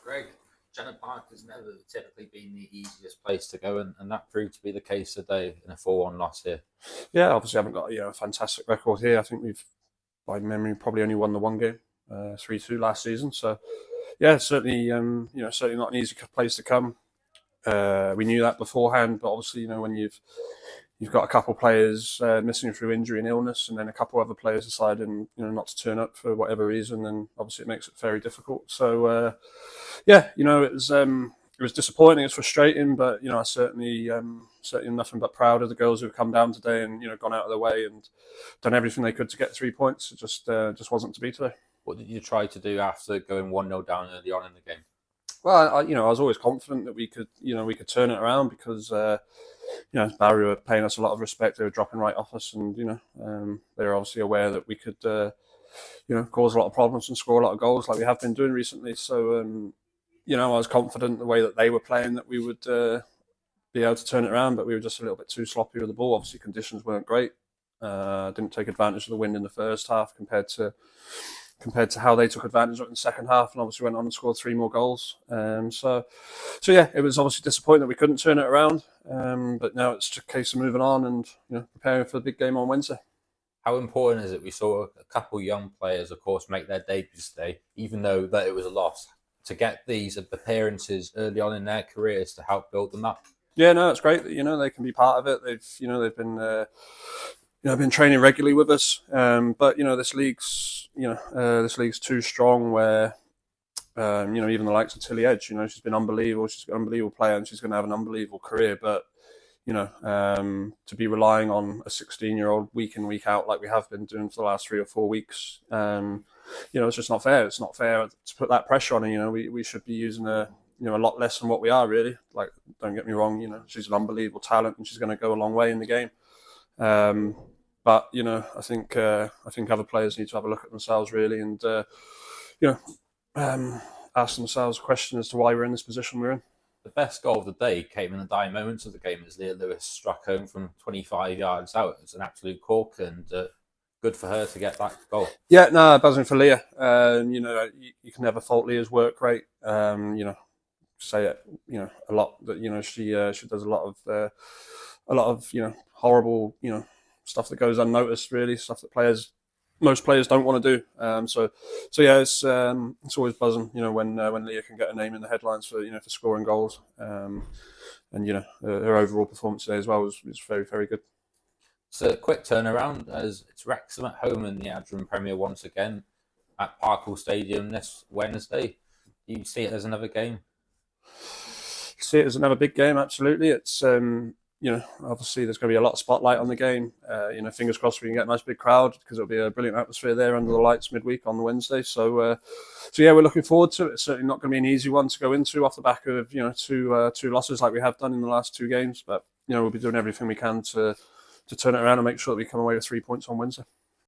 Greg, Janet Park has never typically been the easiest place to go, and that proved to be the case today in a 4-1 loss here. Yeah, obviously haven't got a fantastic record here. I think we've, by memory, probably only won the one game, 3-2 last season. So, yeah, certainly, certainly not an easy place to come. We knew that beforehand, but obviously, when you've got a couple of players missing through injury and illness, and then a couple of other players deciding not to turn up for whatever reason, then obviously it makes it very difficult. So it was disappointing, it's frustrating, but I certainly nothing but proud of the girls who've come down today and gone out of their way and done everything they could to get 3 points. It just wasn't to be today. What did you try to do after going 1-0 down early on in the game? Well, I was always confident that we could turn it around because Barry were paying us a lot of respect. They were dropping right off us, and they were obviously aware that we could cause a lot of problems and score a lot of goals like we have been doing recently. So I was confident the way that they were playing that we would be able to turn it around, but we were just a little bit too sloppy with the ball. Obviously, conditions weren't great. Didn't take advantage of the wind in the first half compared to how they took advantage of it in the second half, and obviously went on and scored 3 more goals. So yeah, it was obviously disappointing that we couldn't turn it around. But now it's just a case of moving on and preparing for the big game on Wednesday. How important is it? We saw a couple young players, of course, make their debuts today, even though that it was a loss, to get these appearances early on in their careers to help build them up. Yeah, no, it's great that they can be part of it. They've been training regularly with us, but this league's too strong. Where even the likes of Tilly Edge, she's been unbelievable. She's an unbelievable player, and she's going to have an unbelievable career. But to be relying on a 16-year-old week in, week out like we have been doing for the last 3 or 4 weeks, it's just not fair. It's not fair to put that pressure on her. We should be using a lot less than what we are really. Like, don't get me wrong. She's an unbelievable talent, and she's going to go a long way in the game. But I think other players need to have a look at themselves really, and ask themselves a question as to why we're in this position we're in. The best goal of the day came in the dying moments of the game as Leah Lewis struck home from 25 yards out. It's an absolute cork, and good for her to get that goal. Yeah, no, buzzing for Leah. You can never fault Leah's work rate. Say it, a lot that she does a lot of horrible stuff that goes unnoticed, really, stuff that most players don't want to do. So yeah, it's always buzzing, when Leah can get a name in the headlines for scoring goals. And her overall performance today as well was very, very good. So a quick turnaround as it's Wrexham at home in the Adrian Premier once again at Parkhill Stadium this Wednesday. Do you see it as another game? See it as another big game, absolutely. It's obviously there's going to be a lot of spotlight on the game. Fingers crossed we can get a nice big crowd because it'll be a brilliant atmosphere there under the lights midweek on the Wednesday. So yeah, we're looking forward to it. It's certainly not going to be an easy one to go into off the back of two losses like we have done in the last 2 games. But we'll be doing everything we can to turn it around and make sure that we come away with 3 points on Wednesday.